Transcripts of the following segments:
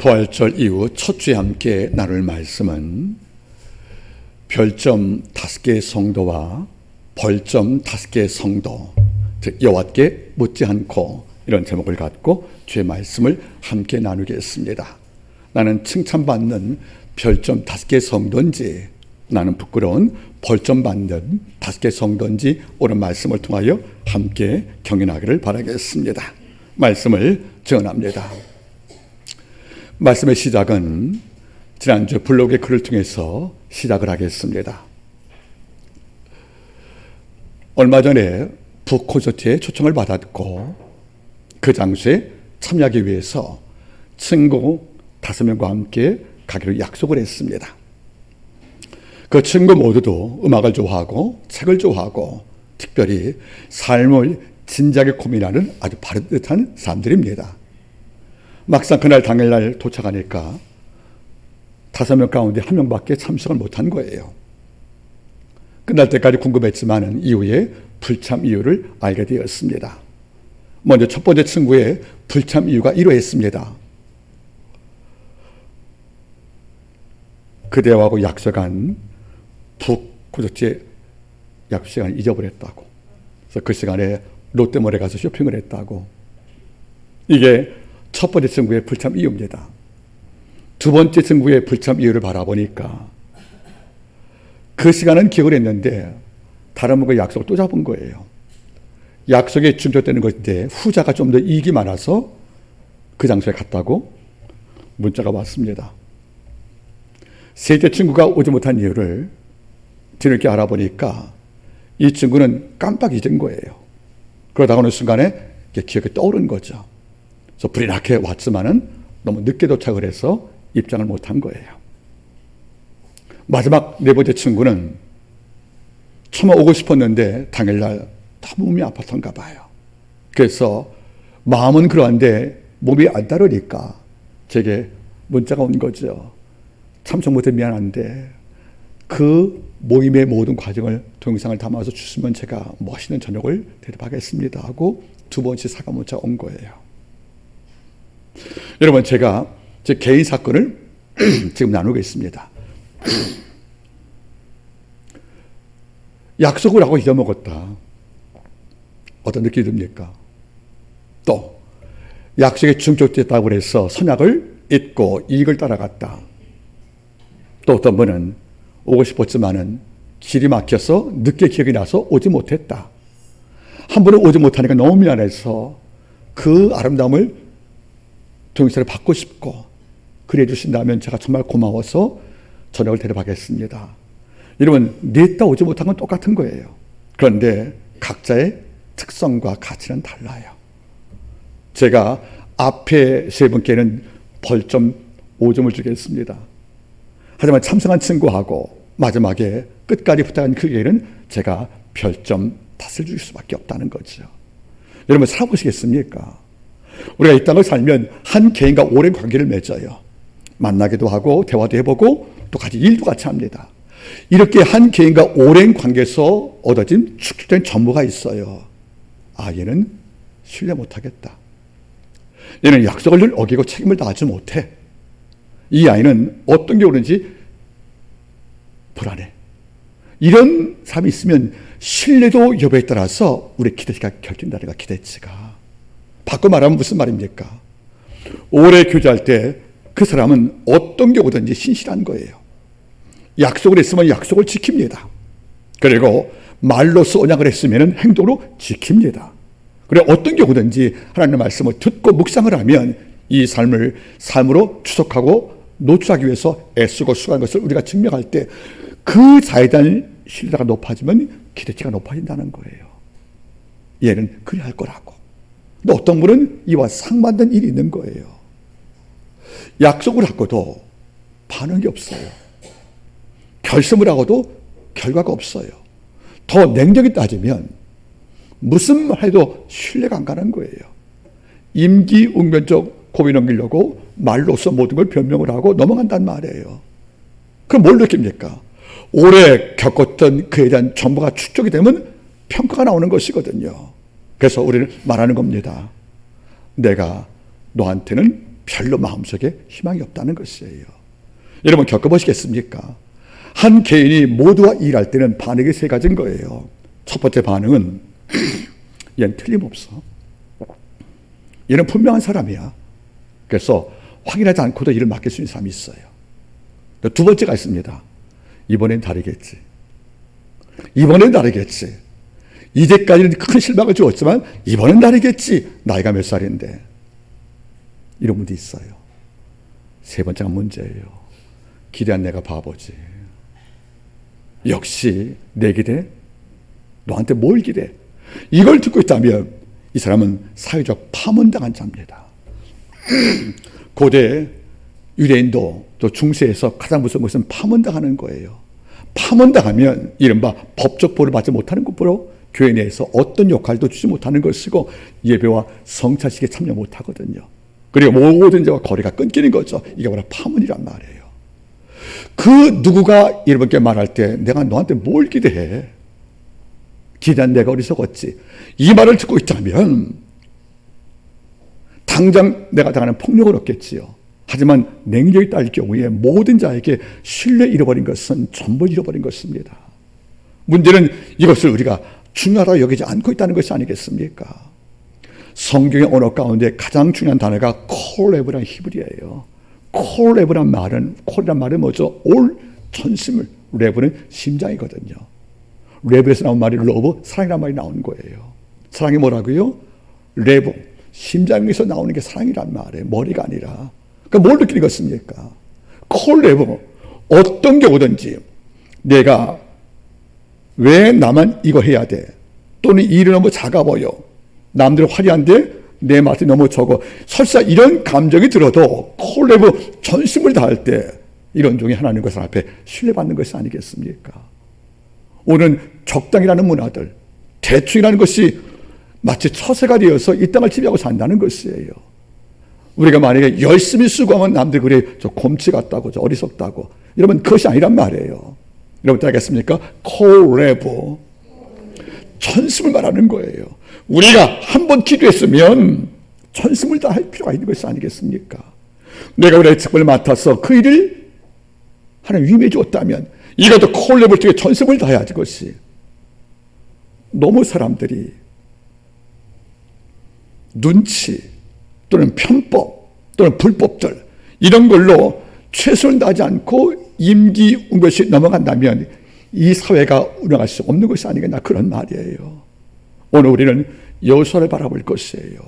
부활절 이후 첫 주에 함께 나눌 말씀은 별점 5개의 성도와 벌점 5개의 성도, 즉 여호와께 묻지 않고, 이런 제목을 갖고 주의 말씀을 함께 나누겠습니다. 나는 칭찬받는 별점 5개의 성도인지, 나는 부끄러운 벌점 받는 5개의 성도인지 오늘 말씀을 통하여 함께 경연하기를 바라겠습니다. 말씀을 전합니다. 말씀의 시작은 지난주 블로그의 글을 통해서 시작을 하겠습니다. 얼마 전에 북콘서트에 초청을 받았고 그 장소에 참여하기 위해서 친구 5명과 함께 가기로 약속을 했습니다. 그 친구 모두도 음악을 좋아하고 책을 좋아하고 특별히 삶을 진지하게 고민하는 아주 바른듯한 사람들입니다. 막상 그날 당일날 도착하니까 5명 가운데 1명밖에 참석을 못한 거예요. 끝날 때까지 궁금했지만 이후에 불참 이유를 알게 되었습니다. 먼저 첫 번째 친구의 불참 이유가 이러했습니다. 그대하고 약속한 북콘서트의 약속 시간을 잊어버렸다고. 그래서 그 시간에 롯데몰에 가서 쇼핑을 했다고. 이게 첫 번째 친구의 불참 이유입니다. 두 번째 친구의 불참 이유를 바라보니까 그 시간은 기억을 했는데 다른 분과 약속을 또 잡은 거예요. 약속에 중조되는 것인데 후자가 좀 더 이익이 많아서 그 장소에 갔다고 문자가 왔습니다. 셋째 친구가 오지 못한 이유를 뒤늦게 알아보니까 이 친구는 깜빡 잊은 거예요. 그러다가 어느 순간에 기억이 떠오른 거죠. 그래서 불이 나게 왔지만은 너무 늦게 도착을 해서 입장을 못한 거예요. 마지막 네 번째 친구는 처음 오고 싶었는데 당일날 너무 몸이 아팠던가 봐요. 그래서 마음은 그러한데 몸이 안 따르니까 제게 문자가 온 거죠. 참석 못해 미안한데 그 모임의 모든 과정을 동영상을 담아서 주시면 제가 멋있는 저녁을 대접하겠습니다 하고 두 번째 사과 문자가 온 거예요. 여러분, 제가 제 개인 사건을 지금 나누고 있습니다. 약속을 하고 잊어먹었다. 어떤 느낌이 듭니까? 또 약속에 중촉됐다고 해서 선약을 잊고 이익을 따라갔다. 또 어떤 분은 오고 싶었지만은 길이 막혀서 늦게 기억이 나서 오지 못했다. 한 번은 오지 못하니까 너무 미안해서 그 아름다움을 동영상을 받고 싶고 그래 주신다면 제가 정말 고마워서 저녁을 대접하겠습니다. 여러분, 냈다 오지 못한 건 똑같은 거예요. 그런데 각자의 특성과 가치는 달라요. 제가 앞에 세 분께는 벌점 5점을 주겠습니다. 하지만 참석한 친구하고 마지막에 끝까지 부탁한 그에게는 제가 별점 5을 줄 수밖에 없다는 거죠. 여러분, 살아보시겠습니까? 우리가 이 땅을 살면 한 개인과 오랜 관계를 맺어요. 만나기도 하고 대화도 해보고 또 같이 일도 같이 합니다. 이렇게 한 개인과 오랜 관계에서 얻어진 축적된 정보가 있어요. 아, 얘는 신뢰 못하겠다. 얘는 약속을 늘 어기고 책임을 다하지 못해. 이 아이는 어떤 게 오는지 불안해. 이런 사람이 있으면 신뢰도 여부에 따라서 우리 기대치가 결정된다는 거야. 기대치가. 바꿔 말하면 무슨 말입니까? 오래 교제할 때 그 사람은 어떤 게 오든지 신실한 거예요. 약속을 했으면 약속을 지킵니다. 그리고 말로써 언약을 했으면 행동으로 지킵니다. 그리고 어떤 게 오든지 하나님의 말씀을 듣고 묵상을 하면 이 삶을 삶으로 추석하고 노출하기 위해서 애쓰고 수고하는 것을 우리가 증명할 때 그 자에 대한 신뢰가 높아지면 기대치가 높아진다는 거예요. 얘는 그래야 할 거라고. 근데 어떤 분은 이와 상반된 일이 있는 거예요. 약속을 하고도 반응이 없어요. 결심을 하고도 결과가 없어요. 더 냉정히 따지면 무슨 말 해도 신뢰가 안 가는 거예요. 임기응변적 고비 넘기려고 말로써 모든 걸 변명을 하고 넘어간단 말이에요. 그럼 뭘 느낍니까? 오래 겪었던 그에 대한 정보가 축적이 되면 평가가 나오는 것이거든요. 그래서 우리는 말하는 겁니다. 내가 너한테는 별로 마음속에 희망이 없다는 것이에요. 여러분 겪어보시겠습니까? 한 개인이 모두와 일할 때는 반응이 세 가지인 거예요. 첫 번째 반응은 얘는 틀림없어. 얘는 분명한 사람이야. 그래서 확인하지 않고도 일을 맡길 수 있는 사람이 있어요. 두 번째가 있습니다. 이번엔 다르겠지. 이번엔 다르겠지. 이제까지는 큰 실망을 주었지만 이번엔 다르겠지. 나이가 몇 살인데. 이런 분도 있어요. 세 번째가 문제예요. 기대한 내가 바보지. 역시 내 기대? 너한테 뭘 기대? 이걸 듣고 있다면 이 사람은 사회적 파문당한 자입니다. 고대 유대인도 또 중세에서 가장 무서운 것은 파문당하는 거예요. 파문당하면 이른바 법적 보호를 받지 못하는 것으로 교회 내에서 어떤 역할도 주지 못하는 것이고 예배와 성찬식에 참여 못하거든요. 그리고 모든 자와 거리가 끊기는 거죠. 이게 바로 파문이란 말이에요. 그 누구가 여러분께 말할 때 내가 너한테 뭘 기대해? 기대한 내가 어리석었지. 이 말을 듣고 있다면 당장 내가 당하는 폭력은 없겠지요. 하지만 냉정이 따를 경우에 모든 자에게 신뢰 잃어버린 것은 전부 잃어버린 것입니다. 문제는 이것을 우리가 중요하다고 여기지 않고 있다는 것이 아니겠습니까? 성경의 언어 가운데 가장 중요한 단어가 콜레브란 히브리어예요. 콜레브란 말은, 콜이란 말은 뭐죠? 올 전심을, 레브는 심장이거든요. 레브에서 나온 말이 러브, 사랑이란 말이 나온 거예요. 사랑이 뭐라고요? 레브, 심장에서 나오는 게 사랑이란 말이에요. 머리가 아니라. 그러니까 뭘 느끼는 것입니까? 콜레브, 어떤 게 오든지 내가 왜 나만 이거 해야 돼? 또는 이 일은 너무 작아 보여. 남들은 화려한데 내 맛이 너무 적어. 설사 이런 감정이 들어도 콜레브 전심을 다할 때 이런 종이 하나님 것을 앞에 신뢰받는 것이 아니겠습니까? 오늘 적당이라는 문화들, 대충이라는 것이 마치 처세가 되어서 이 땅을 지배하고 산다는 것이에요. 우리가 만약에 열심히 수고하면 남들 그래 저 곰치 같다고, 저 어리석다고. 여러분 그것이 아니란 말이에요. 여러분 알겠습니까? 콜레브, 전심을 말하는 거예요. 우리가 한번 기도했으면 전심을 다할 필요가 있는 것이 아니겠습니까? 내가 우리의 책임을 맡아서 그 일을 하나님 위임해 주었다면 이것도 콜레브를 통해 전심을 다해야지. 것이 너무 사람들이 눈치 또는 편법 또는 불법들 이런 걸로 최선을 다하지 않고 임기응변시 넘어간다면 이 사회가 운영할 수 없는 것이 아니겠나, 그런 말이에요. 오늘 우리는 여호수아를 바라볼 것이에요.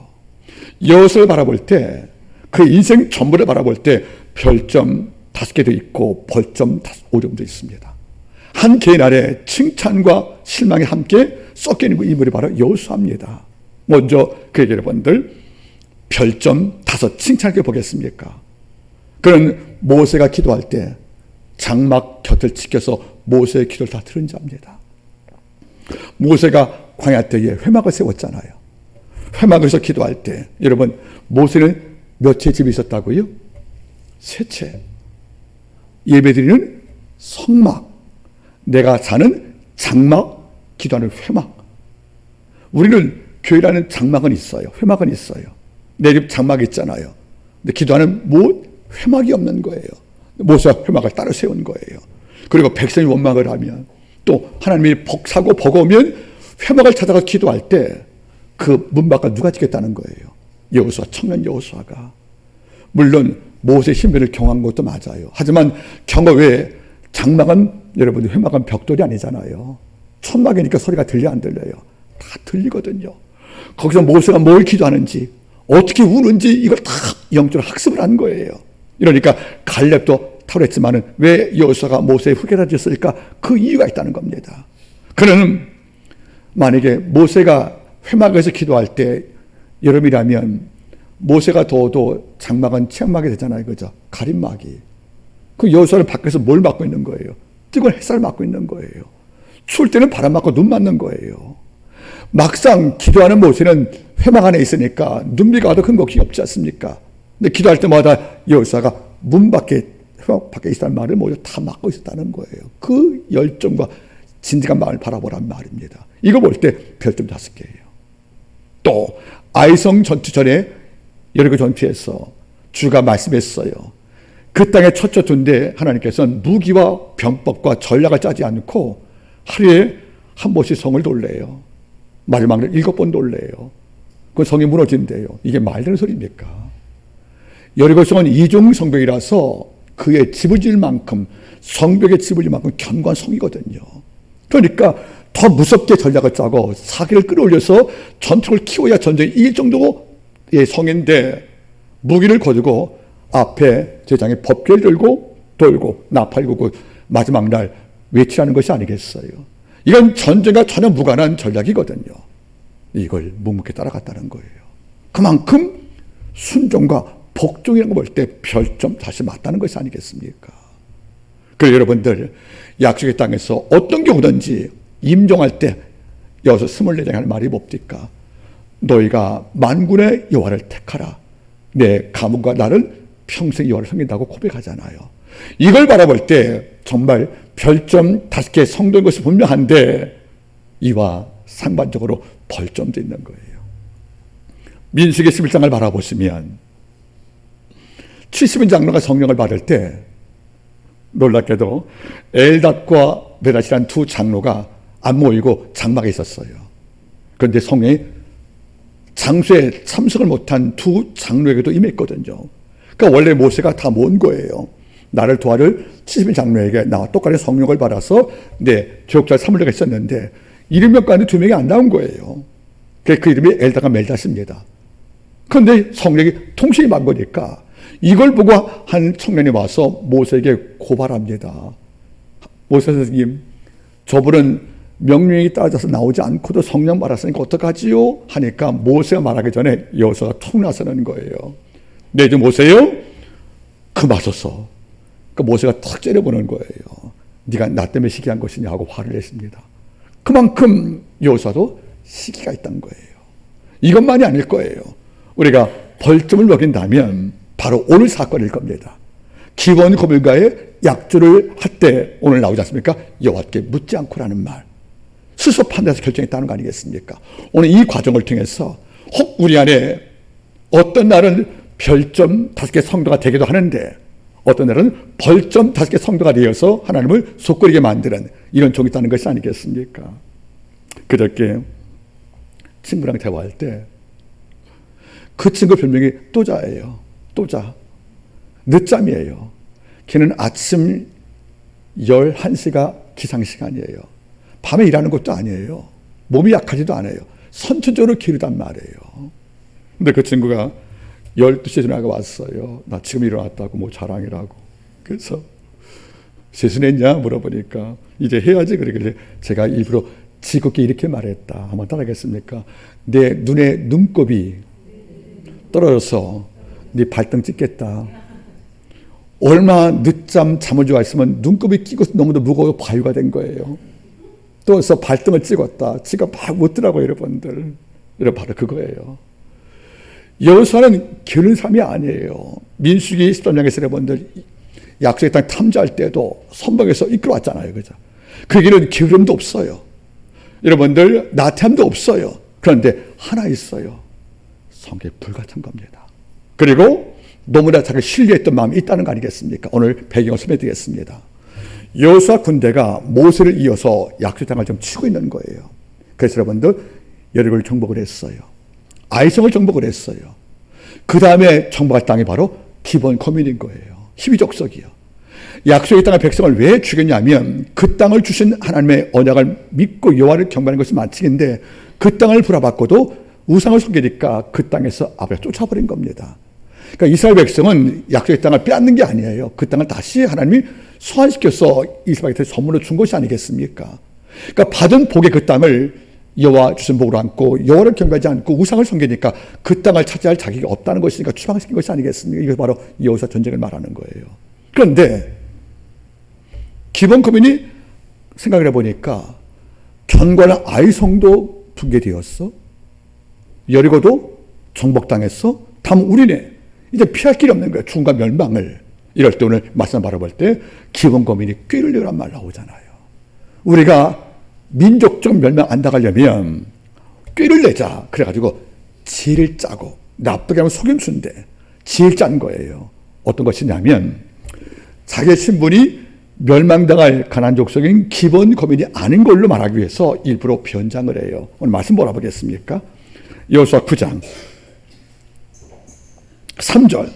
여호수아를 바라볼 때 그 인생 전부를 바라볼 때 별점 5개도 있고 벌점 5점도 있습니다. 한 개인 아래 칭찬과 실망이 함께 섞여 있는 인물이 바로 여호수아입니다. 먼저 그 여러분들 별점 5 칭찬해 보겠습니까? 그는 모세가 기도할 때 장막 곁을 지켜서 모세의 기도를 다 들은 자입니다. 모세가 광야 때에 회막을 세웠잖아요. 회막에서 기도할 때 여러분 모세는 몇 채 집이 있었다고요? 3채. 예배드리는 성막, 내가 사는 장막, 기도하는 회막. 우리는 교회라는 장막은 있어요. 회막은 있어요. 내 집 장막 있잖아요. 근데 기도하는 회막이 없는 거예요. 모세가 회막을 따로 세운 거예요. 그리고 백성이 원망을 하면 또 하나님이 사고 버거우면 회막을 찾아가 기도할 때 그 문 밖을 누가 지켰다는 거예요? 여호수아, 청년 여호수아가. 물론 모세의 신변을 경험한 것도 맞아요. 하지만 경험 외에 장막은, 여러분 회막은 벽돌이 아니잖아요. 천막이니까 소리가 들려 안 들려요? 다 들리거든요. 거기서 모세가 뭘 기도하는지 어떻게 우는지 이걸 다 영적으로 학습을 한 거예요. 이러니까 갈렙도 탁월했지만은 왜 여호수아가 모세의 후계자 되었을까? 그 이유가 있다는 겁니다. 그는 만약에 모세가 회막에서 기도할 때 여름이라면 모세가 더워도 장막은 체막이 되잖아요. 그죠? 가림막이. 그 여호수아는 밖에서 뭘 맞고 있는 거예요? 뜨거운 햇살을 맞고 있는 거예요. 추울 때는 바람 맞고 눈 맞는 거예요. 막상 기도하는 모세는 회막 안에 있으니까 눈비가 와도 큰 걱정이 없지 않습니까? 근데 기도할 때마다 여호수아가 문 밖에, 회막 밖에 있다는 말을 모두 다 막고 있었다는 거예요. 그 열정과 진지한 마음을 바라보란 말입니다. 이거 볼 때 별점 5개예요. 또 아이성 전투 전에 여리고 전투에서 주가 말씀했어요. 그 땅에 첫째 둔데 하나님께서는 무기와 병법과 전략을 짜지 않고 하루에 한 번씩 성을 돌래요. 마지막에 7번 돌래요. 그 성이 무너진대요. 이게 말되는 소리입니까? 여리고성은 이중 성벽이라서 그의 집을 지을 만큼, 성벽에 집을 지을 만큼 견고한 성이거든요. 그러니까 더 무섭게 전략을 짜고 사기를 끌어올려서 전투를 키워야 전쟁이 이길 정도의 성인데 무기를 거두고 앞에 제장에 법궤를 들고 돌고 나팔 고 마지막 날 외치라는 것이 아니겠어요. 이건 전쟁과 전혀 무관한 전략이거든요. 이걸 묵묵히 따라갔다는 거예요. 그만큼 순종과 복종이라는 걸 볼 때 별점 다시 맞다는 것이 아니겠습니까? 그래서 여러분들 약속의 땅에서 어떤 경우든지 임종할 때 여기서 24장에 하는 말이 뭡니까? 너희가 만군의 여호와를 택하라. 내 가문과 나를 평생 여호와를 섬긴다고 고백하잖아요. 이걸 바라볼 때 정말 별점 5개 성도인 것이 분명한데 이와 상반적으로 벌점도 있는 거예요. 민수기 11장을 바라보시면 70인 장로가 성령을 받을 때 놀랍게도 엘닷과 메닷이라는 두 장로가 안 모이고 장막에 있었어요. 그런데 성령이 장소에 참석을 못한 두 장로에게도 임했거든요. 그러니까 원래 모세가 다 모은 거예요. 나를 도와줄 70인 장로에게 나와 똑같이 성령을 받아서 조역자를 삼으려고 했었는데 이름몇 가운데 2명이 안 나온 거예요. 그 이름이 엘다가 멜닷입니다. 그런데 성령이 통신이 만 거니까 이걸 보고 한 청년이 와서 모세에게 고발합니다. 모세 선생님, 저분은 명령이 따라져서 나오지 않고도 성령 받았으니까 어떡하지요? 하니까 모세가 말하기 전에 여호수아가 툭 나서는 거예요. 네, 좀 오세요. 그 맞섰어. 그 모세가 탁 째려보는 거예요. 네가 나 때문에 시기한 것이냐 하고 화를 냈습니다. 그만큼 여호수아도 시기가 있다는 거예요. 이것만이 아닐 거예요. 우리가 벌점을 먹인다면 바로 오늘 사건일 겁니다. 기원 고물가에 약조를 할 때 오늘 나오지 않습니까? 여호와께 묻지 않고라는 말. 스스로 판단해서 결정했다는 거 아니겠습니까? 오늘 이 과정을 통해서 혹 우리 안에 어떤 날은 별점 5개 성도가 되기도 하는데 어떤 날은 벌점 5개 성도가 되어서 하나님을 속거리게 만드는 이런 종이 있다는 것이 아니겠습니까? 그저께 친구랑 대화할 때 그 친구 별명이 또자예요. 또자. 늦잠이에요. 걔는 아침 11시가 기상시간이에요. 밤에 일하는 것도 아니에요. 몸이 약하지도 않아요. 선천적으로 기르단 말이에요. 근데 그 친구가 12시에 전화가 왔어요. 나 지금 일어났다고 뭐 자랑이라고. 그래서 세수냈냐 물어보니까 이제 해야지 그러길래 제가 일부러 지겹게 이렇게 말했다. 한번 따라하겠습니까? 내 눈에 눈곱이 떨어져서 네 발등 찍겠다. 얼마 늦잠 잠을 좋아했으면 눈곱이 끼고 너무도 무거워 바위가 된 거예요. 또 그래서 발등을 찍었다. 지가 막 웃더라고요, 여러분들. 여러분 바로 그거예요. 여호수아는 게으른 사람이 아니에요. 민수기 13장에서 여러분들 약속의 땅 탐지할 때도 선봉에서 이끌어왔잖아요. 그죠? 그 길은 게으름도 없어요. 여러분들 나태함도 없어요. 그런데 하나 있어요. 성격이 불같은 겁니다. 그리고 너무나 자기를 신뢰했던 마음이 있다는 거 아니겠습니까? 오늘 배경을 설명드리겠습니다. 여호수아 군대가 모세를 이어서 약속의 땅을 좀 치고 있는 거예요. 그래서 여러분들 여리고를 정복을 했어요. 아이성을 정복을 했어요. 그 다음에 정복할 땅이 바로 기본 거민인 거예요. 12족속이요. 약속의 땅의 백성을 왜 죽였냐면 그 땅을 주신 하나님의 언약을 믿고 여호와를 경배하는 것이 만칙인데 그 땅을 불화받고도 우상을 섬기니까 그 땅에서 아버지가 쫓아버린 겁니다. 그러니까 이스라엘 백성은 약속의 땅을 빼앗는 게 아니에요. 그 땅을 다시 하나님이 소환시켜서 이스라엘한테 선물로 준 것이 아니겠습니까? 그러니까 받은 복의 그 땅을 여호와 주신 복으로 안고 여호와를 경배하지 않고 우상을 섬기니까 그 땅을 차지할 자격이 없다는 것이니까 추방시킨 것이 아니겠습니까? 이거 바로 여호수아 전쟁을 말하는 거예요. 그런데 기본 거민이 생각을 해보니까 견고한 아이성도 붕괴되었어. 여리고도 정복당했어. 다음 우리네. 이제 피할 길이 없는 거예요. 죽음과 멸망을. 이럴 때 오늘 말씀 바라볼 때 기본 거민이 꾀를 내란 말 나오잖아요. 우리가 민족적 멸망 안 당하려면 꾀를 내자. 그래가지고 지를 짜고 나쁘게 하면 속임수인데 제일 짠 거예요. 어떤 것이냐면 자기의 신분이 멸망당할 가나안 족속인 기본 거민이 아닌 걸로 말하기 위해서 일부러 변장을 해요. 오늘 말씀 뭐라 보겠습니까? 여호수아 9장 3절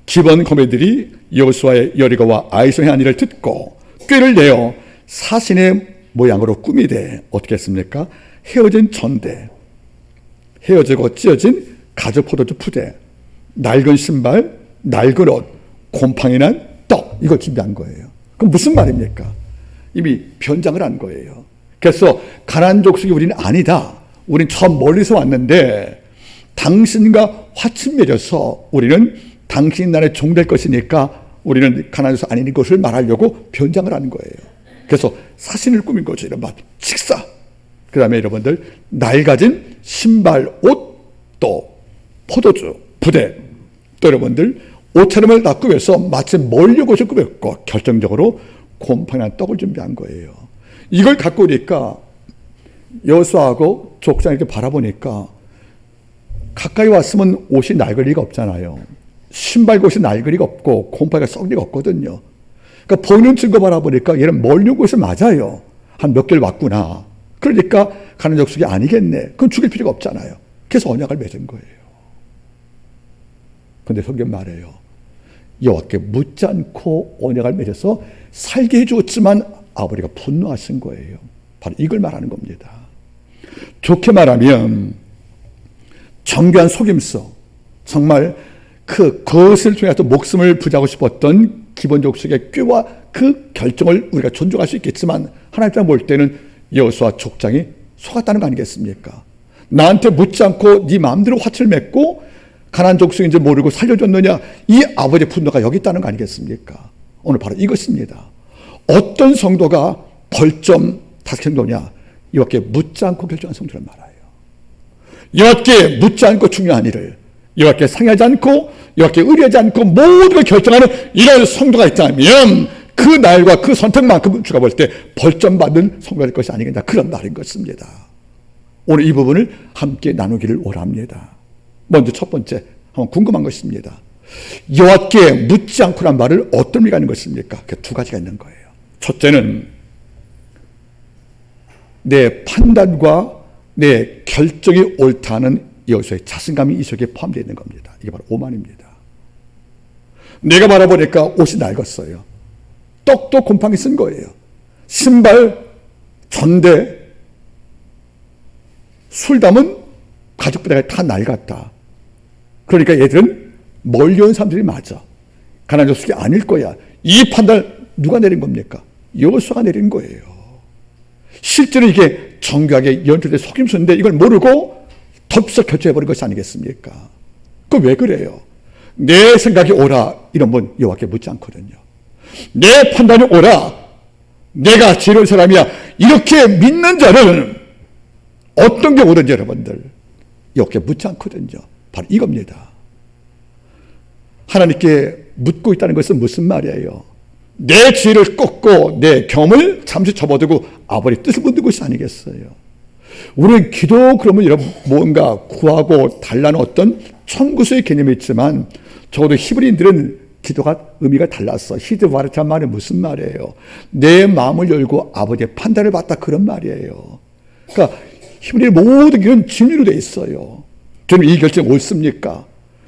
기본 거민들이 여호수아의 여리고와 아이성의 한 일을 듣고 꾀를 내어 사신의 모양으로 꾸미되 어떻게 했습니까? 헤어진 전대, 헤어지고 찢어진 가죽 포도주 푸대, 낡은 신발, 낡은 옷, 곰팡이 난 떡, 이걸 준비한 거예요. 그럼 무슨 말입니까? 이미 변장을 한 거예요. 그래서 가나안 족속이 우리는 아니다. 우린 저 멀리서 왔는데 당신과 화친 맺어서 우리는 당신 나라의 종 될 것이니까 우리는 가나안에서 아닌 것을 말하려고 변장을 하는 거예요. 그래서 사신을 꾸민 거죠. 이런 말, 식사. 그 다음에 여러분들 낡아진 신발, 옷, 또 포도주, 부대, 또 여러분들 옷차림을 다 꾸며서 마치 멀려고 꾸몄고 결정적으로 곰팡이난 떡을 준비한 거예요. 이걸 갖고 오니까 여호수아하고 족장이 이렇게 바라보니까 가까이 왔으면 옷이 낡을 리가 없잖아요. 신발 옷이 낡을 리가 없고 곰팡이가 썩을 리가 없거든요. 그러니까 보이는 증거 바라보니까 얘는 멀리 온 것이 맞아요. 한 몇 개월 왔구나. 그러니까 가나안 족속이 아니겠네. 그건 죽일 필요가 없잖아요. 그래서 언약을 맺은 거예요. 그런데 성경 말해요. 여호와께 묻지 않고 언약을 맺어서 살게 해주었지만 아버지가 분노하신 거예요. 바로 이걸 말하는 겁니다. 좋게 말하면 정교한 속임수, 정말 그것을 통해서 목숨을 부지하고 싶었던 기본 족속의 꾀와 그 결정을 우리가 존중할 수 있겠지만 하나님 입장 볼 때는 여호수아 족장이 속았다는 거 아니겠습니까? 나한테 묻지 않고 네 마음대로 화치를 맺고 가나안 족속인지 모르고 살려줬느냐, 이 아버지의 분노가 여기 있다는 거 아니겠습니까? 오늘 바로 이것입니다. 어떤 성도가 벌점 다섯 성도냐? 여호와께 묻지 않고 결정한 성도를 말아요. 여호와께 묻지 않고 중요한 일을, 여호와께 상하지 않고 여호와께 의뢰하지 않고 모든 걸 결정하는 이런 성도가 있다면 그 날과 그 선택만큼 주가 볼 때 벌점 받는 성도가 될 것이 아니겠냐, 그런 말인 것입니다. 오늘 이 부분을 함께 나누기를 원합니다. 먼저 첫 번째 한번 궁금한 것입니다. 여호와께 묻지 않고란 말을 어떤 의미가 있는 것입니까? 두 가지가 있는 거예요. 첫째는 내 판단과 내 결정이 옳다는 여호수아의 자신감이 이 속에 포함되어 있는 겁니다. 이게 바로 오만입니다. 내가 바라보니까 옷이 낡았어요. 떡도 곰팡이 쓴 거예요. 신발, 전대, 술 담은 가죽 부대가 다 낡았다. 그러니까 얘들은 멀리 온 사람들이 맞아. 가나안 족속이 아닐 거야. 이 판단을 누가 내린 겁니까? 여호수아가 내린 거예요. 실제로 이게 정교하게 연출된 속임수인데 이걸 모르고 덥석 결정해버린 것이 아니겠습니까? 그 왜 그래요? 내 생각이 옳아 이런 분 여호와께 묻지 않거든요. 내 판단이 옳아, 내가 지혜로운 사람이야, 이렇게 믿는 자는 어떤 게 옳은지 여러분들 여호와께 묻지 않거든요. 바로 이겁니다. 하나님께 묻고 있다는 것은 무슨 말이에요? 내 지혜를 꺾고 내 경험을 잠시 접어두고 아버지 뜻을 묻는 것이 아니겠어요? 우리는 기도 그러면 여러분 뭔가 구하고 달라는 어떤 청구서의 개념이 있지만 적어도 히브리인들은 기도가 의미가 달랐어. 히드바르찬 말이 무슨 말이에요? 내 마음을 열고 아버지의 판단을 받다, 그런 말이에요. 그러니까 히브리의 모든 길은 진리로 돼 있어요. 주님, 이 결정 옳습니까?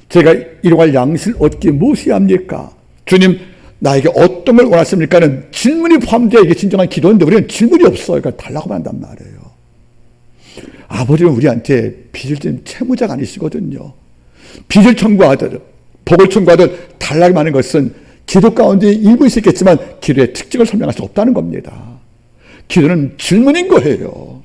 제가 이루갈 양식을 얻기 무엇이 합니까? 주님, 나에게 어떤 걸 원하십니까는 질문이 포함되어 이게 진정한 기도인데 우리는 질문이 없어요. 그러니까 달라고만 한단 말이에요. 아버지는 우리한테 빚을 진 채무자가 아니시거든요. 빚을 청구하든 복을 청구하든 달라고 하는 것은 기도 가운데 일부일 수 있겠지만 기도의 특징을 설명할 수 없다는 겁니다. 기도는 질문인 거예요.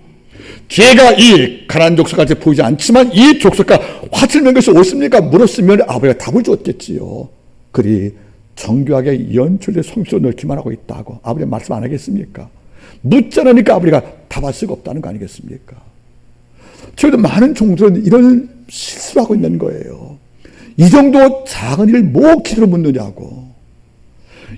제가 이 가나안 족속까지 보이지 않지만 이 족속과 화칠 맺은 것이 옳습니까? 물었으면 아버지가 답을 줬겠지요. 그리 정교하게 연출된 속임수로 넣기만 하고 있다고 아버지가 말씀 안 하겠습니까? 묻지 않으니까 아버지가 답할 수가 없다는 거 아니겠습니까? 저희도 많은 종들은 이런 실수를 하고 있는 거예요. 이 정도 작은 일을 뭐 기도를 묻느냐고.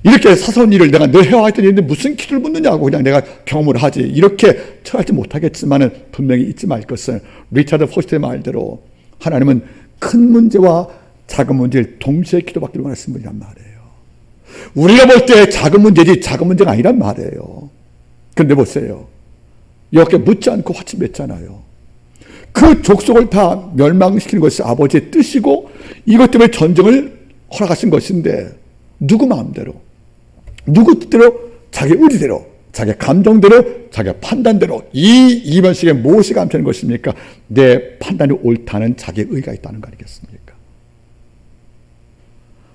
이렇게 사소한 일을 내가 늘 해와했던 일인데 무슨 기도를 묻느냐고 그냥 내가 경험을 하지. 이렇게 처하지 못하겠지만 분명히 잊지 말 것은 리차드 포스트의 말대로 하나님은 큰 문제와 작은 문제를 동시에 기도받기를 원하시는 분이란 말이에요. 우리가 볼 때 작은 문제지 작은 문제가 아니란 말이에요. 그런데 보세요. 이렇게 묻지 않고 화침 맺잖아요. 그 족속을 다 멸망시키는 것이 아버지의 뜻이고 이것 때문에 전쟁을 허락하신 것인데 누구 마음대로, 누구 뜻대로, 자기 의지대로, 자기 감정대로, 자기 판단대로 이 이면식에 무엇이 감추는 것입니까? 내 판단이 옳다는 자기 의가 있다는 거 아니겠습니까?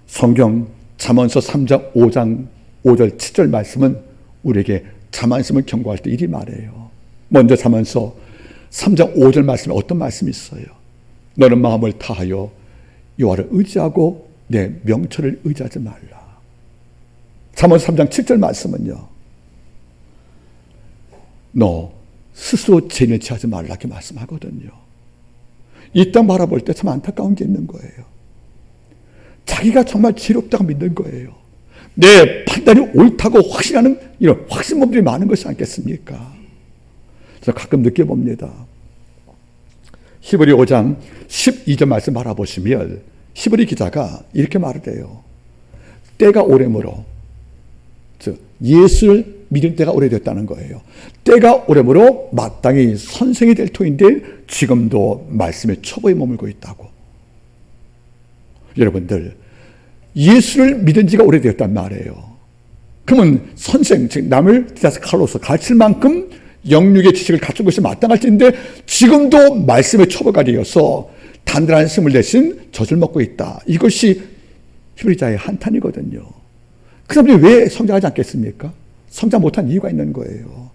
성경 잠언서 3장 5장 5절 7절 말씀은 우리에게 자만심을 경고할 때 이리 말해요. 먼저 잠언서 3장 5절 말씀에 어떤 말씀이 있어요? 너는 마음을 다하여 여호와를 의지하고 내 명철을 의지하지 말라. 잠언서 3장 7절 말씀은요. 너 스스로 죄를 취하지 말라 이렇게 말씀하거든요. 이 땅 바라볼 때 참 안타까운 게 있는 거예요. 자기가 정말 지혜롭다고 믿는 거예요. 내 판단이 옳다고 확신하는 이런 확신범들이 많은 것이 아니겠습니까? 그래서 가끔 느껴봅니다. 히브리 5장 12절 말씀 바라보시면 히브리 기자가 이렇게 말을 해요. 때가 오래므로, 즉 예수를 믿을 때가 오래됐다는 거예요. 때가 오래므로 마땅히 선생이 될 터인데 지금도 말씀의 초보에 머물고 있다고. 여러분들 예수를 믿은 지가 오래되었단 말이에요. 그러면 선생, 즉 남을 뒤따라서 칼로서 가르칠 만큼 영육의 지식을 갖춘 것이 마땅할진데 지금도 말씀의 초보가 되어서 단단한 힘을 내신 젖을 먹고 있다. 이것이 히브리자의 한탄이거든요. 그 사람들이 왜 성장하지 않겠습니까? 성장 못한 이유가 있는 거예요.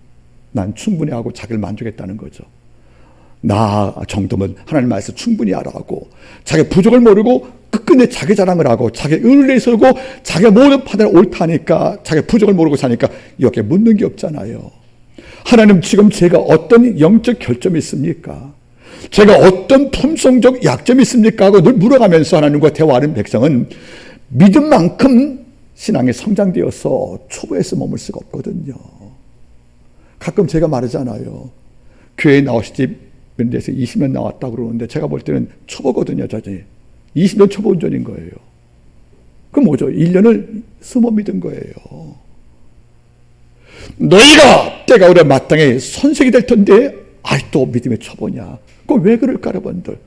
난 충분히 하고 자기를 만족했다는 거죠. 나 정도면 하나님 말씀 충분히 알아가고 자기 부족을 모르고 끝끝내 자기 자랑을 하고 자기 의를 내세우고 자기가 모든 판단이 옳다니까 자기 부족을 모르고 사니까 이렇게 묻는 게 없잖아요. 하나님 지금 제가 어떤 영적 결점이 있습니까? 제가 어떤 품성적 약점이 있습니까? 하고 늘 물어가면서 하나님과 대화하는 백성은 믿은 만큼 신앙이 성장되어서 초보에서 머물 수가 없거든요. 가끔 제가 말하잖아요. 교회에 나오시지 몇 년에서 20년 나왔다고 그러는데 제가 볼 때는 초보거든요. 자전히 20년 초보 운전인 거예요. 그럼 뭐죠? 1년을 숨어 믿은 거예요. 너희가 때가 오래 마땅히 선생이 될 텐데 아직도 믿음의 초보냐? 그럼 왜 그럴까 여러분들?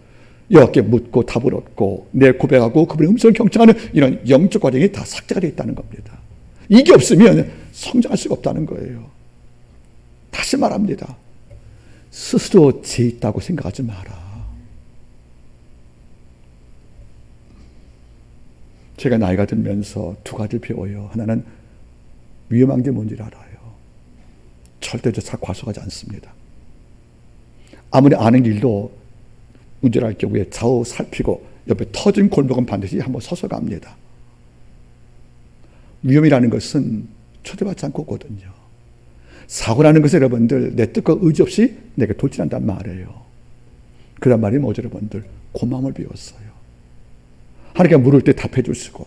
이렇게 묻고 답을 얻고 내 고백하고 그분의 음성을 경청하는 이런 영적 과정이 다 삭제가 되어 있다는 겁니다. 이게 없으면 성장할 수가 없다는 거예요. 다시 말합니다. 스스로 죄 있다고 생각하지 마라. 제가 나이가 들면서 두 가지를 배워요. 하나는 위험한 게 뭔지를 알아요. 절대 저 과속하지 않습니다. 아무리 아는 길도 운전할 경우에 좌우 살피고 옆에 터진 골목은 반드시 한번 서서 갑니다. 위험이라는 것은 초대받지 않고 오거든요. 사고라는 것은 여러분들 내 뜻과 의지 없이 내게 돌진한단 말이에요. 그런 말이 뭐죠 여러분들? 고마움을 배웠어요. 하나님께 물을 때 답해 주시고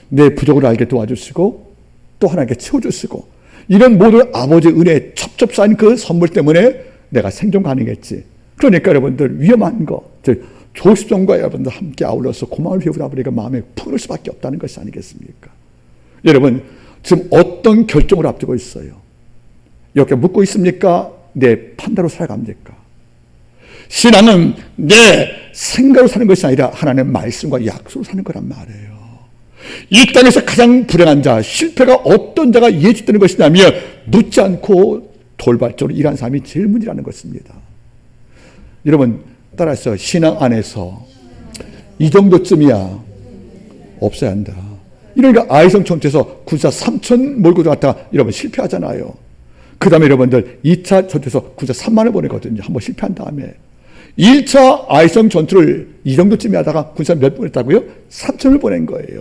내 부족을 알게 도와주시고 또 하나님께 채워주시고 이런 모든 아버지의 은혜에 첩첩산 그 선물 때문에 내가 생존 가능했지. 그러니까 여러분들 위험한 거 조십성과 여러분들 함께 아울러서 고마움을 배우다 보니까 마음에 푸를 수밖에 없다는 것이 아니겠습니까? 여러분 지금 어떤 결정을 앞두고 있어요? 이렇게 묻고 있습니까? 내 판단으로 살아갑니까? 신앙은 내 생각으로 사는 것이 아니라 하나님의 말씀과 약속으로 사는 거란 말이에요. 이 땅에서 가장 불행한 자, 실패가 어떤 자가 예측되는 것이냐면 묻지 않고 돌발적으로 일하는 사람이 제일 문제라는 것입니다. 여러분 따라서 신앙 안에서 이 정도쯤이야 없어야 한다. 이러니까 아이성 전투에서 군사 3천 몰고 들어갔다가 여러분 실패하잖아요. 그 다음에 여러분들 2차 전투에서 군사 3만을 보내거든요. 한번 실패한 다음에 1차 아이성 전투를 이 정도쯤에 하다가 군사 몇 번 했다고요? 3천을 보낸 거예요.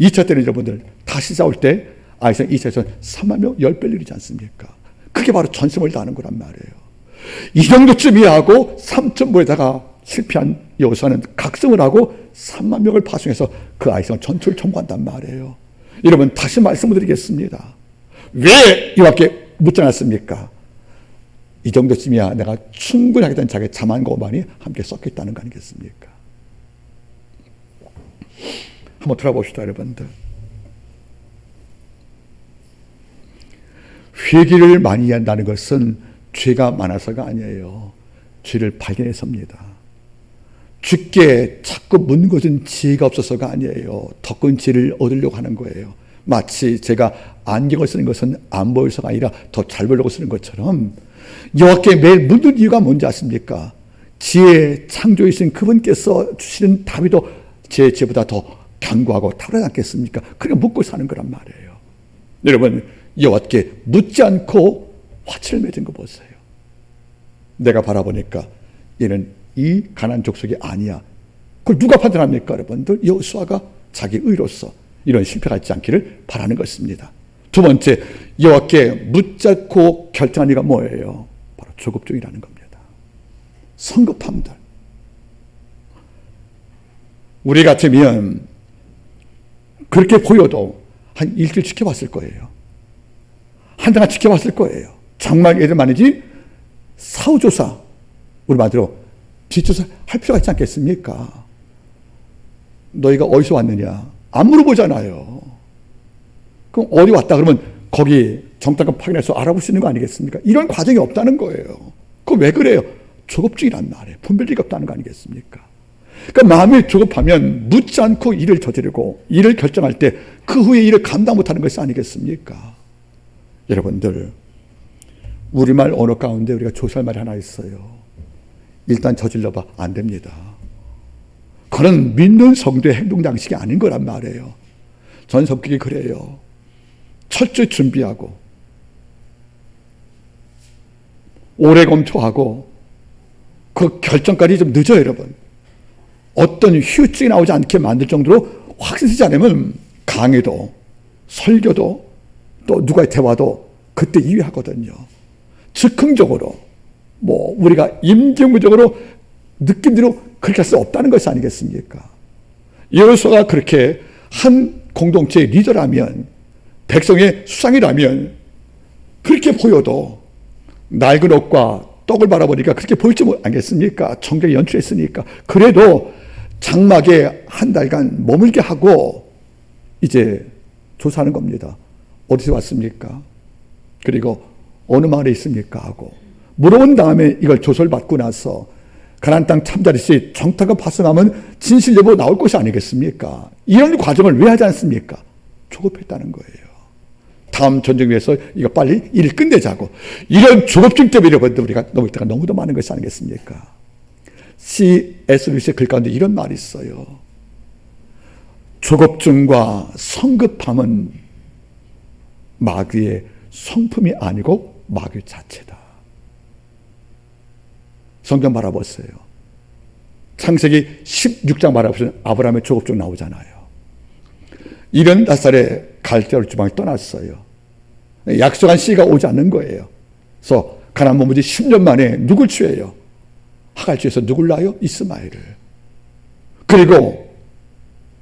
2차 때는 여러분들 다시 싸울 때 아이성 2차에서 3만 명 10배를 일이지 않습니까? 그게 바로 전심을 다하는 거란 말이에요. 이 정도쯤이야 하고 3천보에다가 실패한 여호수아는 각성을 하고 3만 명을 파송해서 그 아이성 전투를 청구한단 말이에요. 여러분 다시 말씀을 드리겠습니다. 왜 이렇게 묻지 않았습니까? 이 정도쯤이야 내가 충분히 하겠다는 자기의 자만과 오만이 함께 섞여 있다는 거 아니겠습니까? 한번 돌아봅시다, 여러분들. 회개를 많이 한다는 것은 죄가 많아서가 아니에요. 죄를 발견해서입니다. 주께 자꾸 묻는 것은 지혜가 없어서가 아니에요. 더 큰 지혜를 얻으려고 하는 거예요. 마치 제가 안경을 쓰는 것은 안 보여서가 아니라 더 잘 보려고 쓰는 것처럼 여호와께 매일 묻는 이유가 뭔지 아십니까? 지혜 창조이신 그분께서 주시는 답이도 제 지혜보다 더 견고하고 탁월하지 않겠습니까? 그러니까 묻고 사는 거란 말이에요. 여러분, 여호와께 묻지 않고 화치를 맺은 거 보세요. 내가 바라보니까 얘는 이 가나안 족속이 아니야. 그걸 누가 판단합니까, 여러분들? 여호수아가 자기 의로서 이런 실패가 있지 않기를 바라는 것입니다. 두 번째, 여호와께 묻지 않고 결정한 이가 뭐예요? 바로 조급증이라는 겁니다. 성급함들. 우리 같으면 그렇게 보여도 한 일주일 지켜봤을 거예요. 한 달간 지켜봤을 거예요. 정말 얘들 말이지 사후조사, 우리 말대로 뒷조사 할 필요가 있지 않겠습니까? 너희가 어디서 왔느냐? 안 물어보잖아요. 그럼 어디 왔다 그러면 거기 정탐관 확인해서 알아볼 수 있는 거 아니겠습니까? 이런 과정이 없다는 거예요. 그거 왜 그래요? 조급증이란 말이에요. 분별력이 없다는 거 아니겠습니까? 그러니까 마음이 조급하면 묻지 않고 일을 저지르고 일을 결정할 때 그 후에 일을 감당 못하는 것이 아니겠습니까? 여러분들, 우리말 언어 가운데 우리가 조사할 말이 하나 있어요. 일단 저질러봐. 안 됩니다. 그건 믿는 성도의 행동 양식이 아닌 거란 말이에요. 전 성격이 그래요. 철저히 준비하고 오래 검토하고 그 결정까지 좀 늦어요, 여러분. 어떤 후유증이 나오지 않게 만들 정도로 확신 쓰지 않으면 강의도 설교도 또 누가의 대화도 그때 이해하거든요. 즉흥적으로 우리가 임경구적으로 느낌대로 그렇게 할 수 없다는 것이 아니겠습니까? 여호수아가 그렇게 한 공동체의 리더라면, 백성의 수상이라면 그렇게 보여도 낡은 옷과 떡을 바라보니까 그렇게 보일지 않겠습니까? 정경이 연출했으니까. 그래도 장막에 한 달간 머물게 하고 이제 조사하는 겁니다. 어디서 왔습니까? 그리고 어느 마을에 있습니까? 하고 물어본 다음에 이걸 조서를 받고 나서 가나안 땅 참자리시 정탐관 파송하면 진실 여부 나올 것이 아니겠습니까? 이런 과정을 왜 하지 않습니까? 조급했다는 거예요. 다음 전쟁 위해서 이거 빨리 일을 끝내자고. 이런 조급증 때문에 여러분들 우리가 넘을 때가 너무도 많은 것이 아니겠습니까? C.S. 루이스의 글 가운데 이런 말이 있어요. 조급증과 성급함은 마귀의 성품이 아니고 마귀 자체다. 성경 바라보세요. 창세기 16장 바라보시면 아브라함의 조급증 나오잖아요. 75살에 갈대아 지방을 떠났어요. 약속한 시기가 오지 않는 거예요. 그래서 가나안 머무지 10년 만에 누굴 취해요? 하갈 취해서 누굴 낳아요? 이스마엘을. 그리고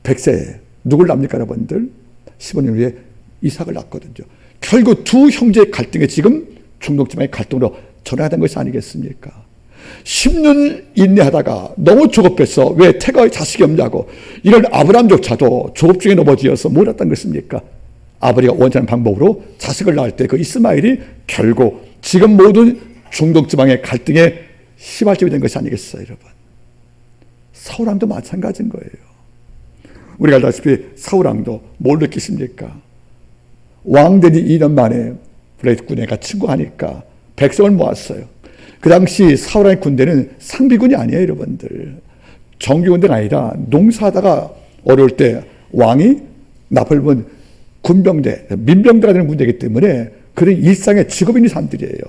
100세에 누굴 낳습니까, 여러분들? 15년 후에 이삭을 낳거든요. 결국 두 형제의 갈등에 지금 중동지방의 갈등으로 전환된 것이 아니겠습니까? 10년 인내하다가 너무 조급해서 왜 태가의 자식이 없냐고 이런 아브라함조차도 조급증에 넘어지어서 뭘 했던 것입니까? 아버지가 원하는 방법으로 자식을 낳을 때 그 이스마엘이 결국 지금 모든 중동지방의 갈등의 시발점이 된 것이 아니겠어요, 여러분? 사울왕도 마찬가지인 거예요. 우리가 알다시피 사울왕도 뭘 느끼십니까? 왕들이 2년 만에 블레셋 군대가 침공하니까 백성을 모았어요. 그 당시 사울왕의 군대는 상비군이 아니에요, 여러분들. 정규군대가 아니라 농사하다가 어려울 때 왕이 나팔분 군병대, 민병대가 되는 군대이기 때문에 그런 일상의 직업 있는 사람들이에요.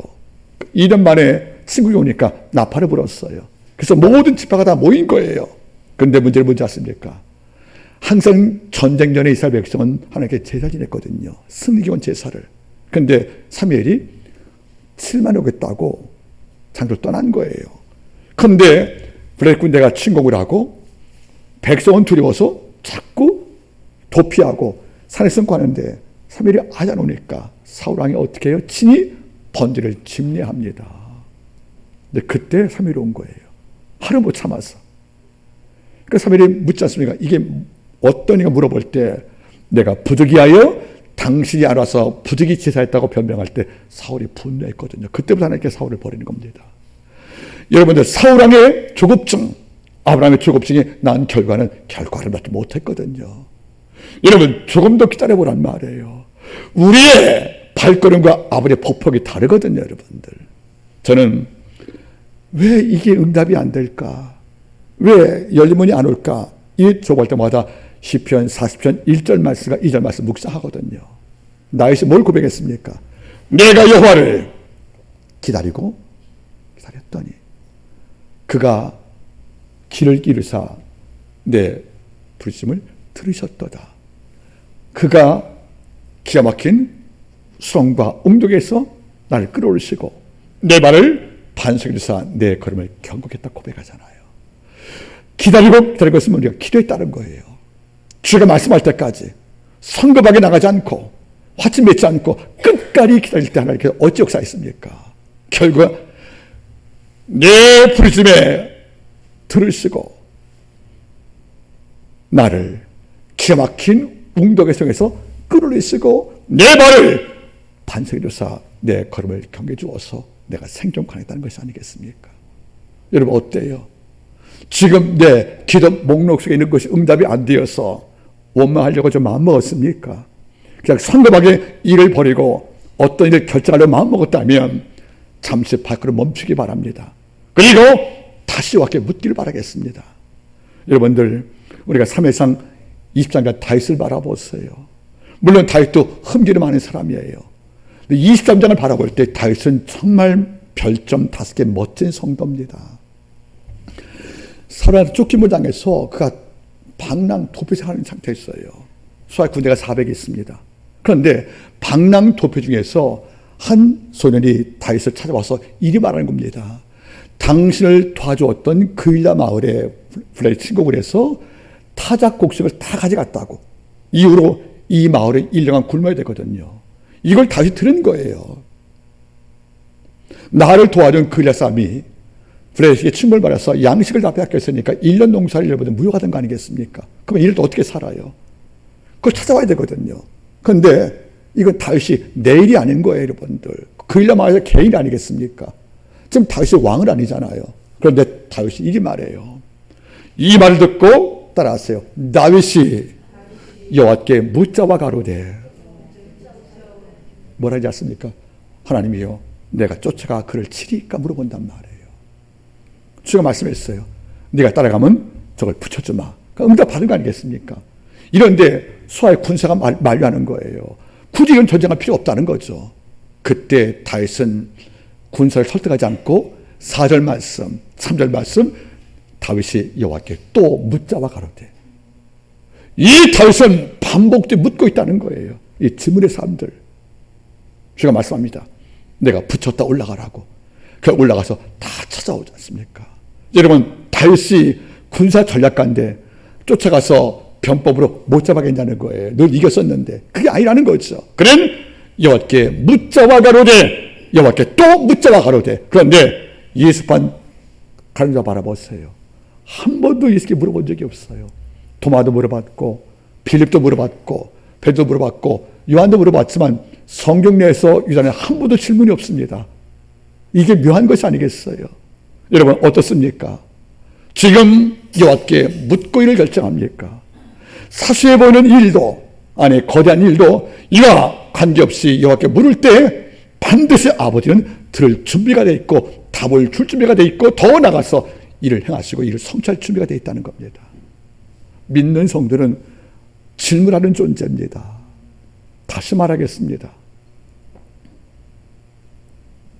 2년 만에 친구가 오니까 나팔을 불었어요. 그래서 모든 지파가 다 모인 거예요. 그런데 문제는 뭔지 아십니까? 항상 전쟁 전에 이스라엘 백성은 하나님께 제사를 지냈거든요. 승리기원 제사를. 그런데 사무엘이 7만 오겠다고 장소를 떠난 거예요. 그런데 블레셋 군대가 침공을 하고 백성은 두려워서 자꾸 도피하고 산에 숨고 하는데 사무엘이 하지 않으니까 사울왕이 어떻게 해요? 친히 번제를 집례합니다. 근데 그때 사무엘이 온 거예요. 하루 못 참아서. 그러니까 사무엘이 묻지 않습니까? 이게 어떤 이가 물어볼 때 내가 부득이하여 당신이 알아서 부득이 제사했다고 변명할 때 사울이 분노했거든요. 그때부터 하나님께 사울을 버리는 겁니다. 여러분들, 사울왕의 조급증, 아브라함의 조급증이 난 결과는 결과를 받지 못했거든요. 여러분, 조금 더 기다려보란 말이에요. 우리의 발걸음과 아버지의 폭폭이 다르거든요, 여러분들. 저는 왜 이게 응답이 안 될까? 왜 열리문이 안 올까? 이 조업할 때마다 시편 40편 1절 말씀과 2절 말씀 묵상하거든요. 다윗이 뭘 고백했습니까? 내가 여호와를 기다리고 기다렸더니 그가 길을 기르사 내 부르심을 들으셨도다. 그가 기가 막힌 수렁과 웅독에서 나를 끌어올리시고 내 발을 반석에 주사 내 걸음을 경고했다 고백하잖아요. 기다리고 있으면 우리가 기도에 따른 거예요. 주가 말씀할 때까지 성급하게 나가지 않고 화치 맺지 않고 끝까지 기다릴 때 하나님께서 어찌 역사했습니까? 결국 내 부르심에 들으시고 나를 기가 막힌 웅덕의 성에서 끌어올리시고 내 발을 반석에 두사 내 걸음을 경계 주어서 내가 생존하겠다는 것이 아니겠습니까? 여러분, 어때요? 지금 내 기도 목록 속에 있는 것이 응답이 안 되어서 원망하려고 좀 마음먹었습니까? 그냥 성급하게 일을 버리고 어떤 일을 결정하려고 마음먹었다면 잠시 발걸음 멈추기 바랍니다. 그리고 다시 와께 묻기를 바라겠습니다. 여러분들, 우리가 3회상 23장 다윗을 바라보세요. 물론 다윗도 흠기를 많은 사람이에요. 23장을 바라볼 때 다윗은 정말 별점 5개 멋진 성도입니다. 사울한테 쫓김을 당해서 그가 방랑도피생하는 상태였어요. 수하 군대가 400이 있습니다. 그런데 방랑도피 중에서 한 소년이 다윗을 찾아와서 이리 말하는 겁니다. 당신을 도와주었던 그일라 마을에 블레이 친곡을 해서 타작곡식을 다 가져갔다고. 이후로 이 마을에 1년간 굶어야 되거든요. 이걸 다시 들은 거예요. 나를 도와준 그일라 사람이 블레이에게 친구를 받아서 양식을 다 빼앗겼으니까 1년 농사를 여러분들 무효하던 거 아니겠습니까? 그러면 이를 또 어떻게 살아요? 그걸 찾아와야 되거든요. 그런데 이건 다윗이 내일이 아닌 거예요, 여러분들. 그일라 마을에서 개인이 아니겠습니까? 지금 다윗이 왕은 아니잖아요. 그런데 다윗이 이리 말해요. 이 말을 듣고 따라하세요. 다윗이 여호와께 묻자와 가로되 뭐라 하지 않습니까? 하나님이요, 내가 쫓아가 그를 치리까 물어본단 말이에요. 주가 말씀했어요. 네가 따라가면 저걸 붙여주마. 그러니까 응답 받은 거 아니겠습니까? 이런데 수하의 군사가 만류하는 거예요. 굳이 이런 전쟁할 필요 없다는 거죠. 그때 다윗은 군사를 설득하지 않고 4절 말씀, 3절 말씀, 다윗이 여호와께 또 묻자와 가로되. 이 다윗은 반복되어 묻고 있다는 거예요. 이 지문의 사람들. 주가 말씀합니다. 내가 붙였다 올라가라고. 그 올라가서 다 찾아오지 않습니까? 여러분, 다윗이 군사 전략가인데 쫓아가서 변법으로 못 잡아겠냐는 거예요. 늘 이겼었는데 그게 아니라는 거죠. 그는 여호와께 묻자와 가로되, 여호와께 또 묻자와 가로되. 그런데 예수판 가른자 바라보세요. 한 번도 예수께 물어본 적이 없어요. 도마도 물어봤고 빌립도 물어봤고 베드로도 물어봤고 요한도 물어봤지만 성경 내에서 유다는 한 번도 질문이 없습니다. 이게 묘한 것이 아니겠어요? 여러분, 어떻습니까? 지금 여호와께 묻고 이를 결정합니까? 사소해 보이는 일도, 아니 거대한 일도 이와 관계없이 여호와께 물을 때 반드시 아버지는 들을 준비가 돼 있고 답을 줄 준비가 돼 있고 더 나가서 일을 행하시고 일을 성취할 준비가 돼 있다는 겁니다. 믿는 성도는 질문하는 존재입니다. 다시 말하겠습니다.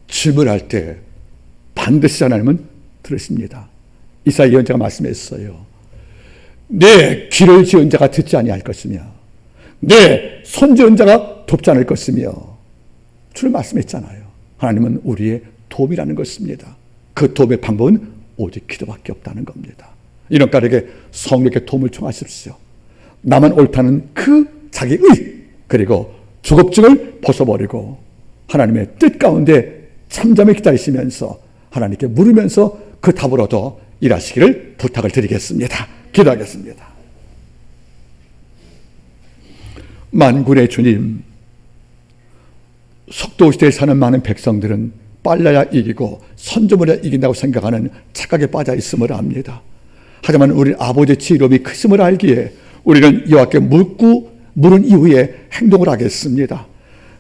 질문할 때 반드시 하나님은 들으십니다. 이사야 예언자가 말씀했어요. 내 귀를 지은 자가 듣지 아니할 것이며 내 손 지은 자가 돕지 않을 것이며, 주를 말씀했잖아요. 하나님은 우리의 도움이라는 것입니다. 그 도움의 방법은 오직 기도밖에 없다는 겁니다. 이런 까닭에 성령께 도움을 청하십시오. 나만 옳다는 그 자기의 그리고 조급증을 벗어버리고 하나님의 뜻 가운데 참잠에 기다리시면서 하나님께 물으면서 그 답을 얻어 일하시기를 부탁을 드리겠습니다. 기도하겠습니다. 만군의 주님, 속도시대에 사는 많은 백성들은 빨라야 이기고 선조물야 이긴다고 생각하는 착각에 빠져 있음을 압니다. 하지만 우리 아버지의 지혜로움이 크심을 알기에 우리는 여호와께 묻고 물은 이후에 행동을 하겠습니다.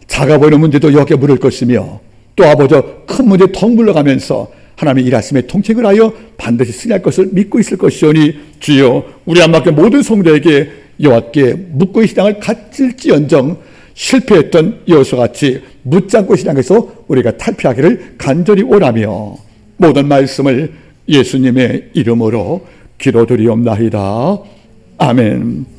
작아 보이는 문제도 여호와께 물을 것이며 또 아버지 큰 문제 더 물러가면서 하나님의 일하심에 통책을 하여 반드시 승리할 것을 믿고 있을 것이오니 주여 우리 안맞게 모든 성도에게 여호와께 묻고 이 신앙을 갖질지언정 실패했던 여호수아같이 묻지 않고 신앙에서 우리가 탈피하기를 간절히 원하며 모든 말씀을 예수님의 이름으로 기도드리옵나이다. 아멘.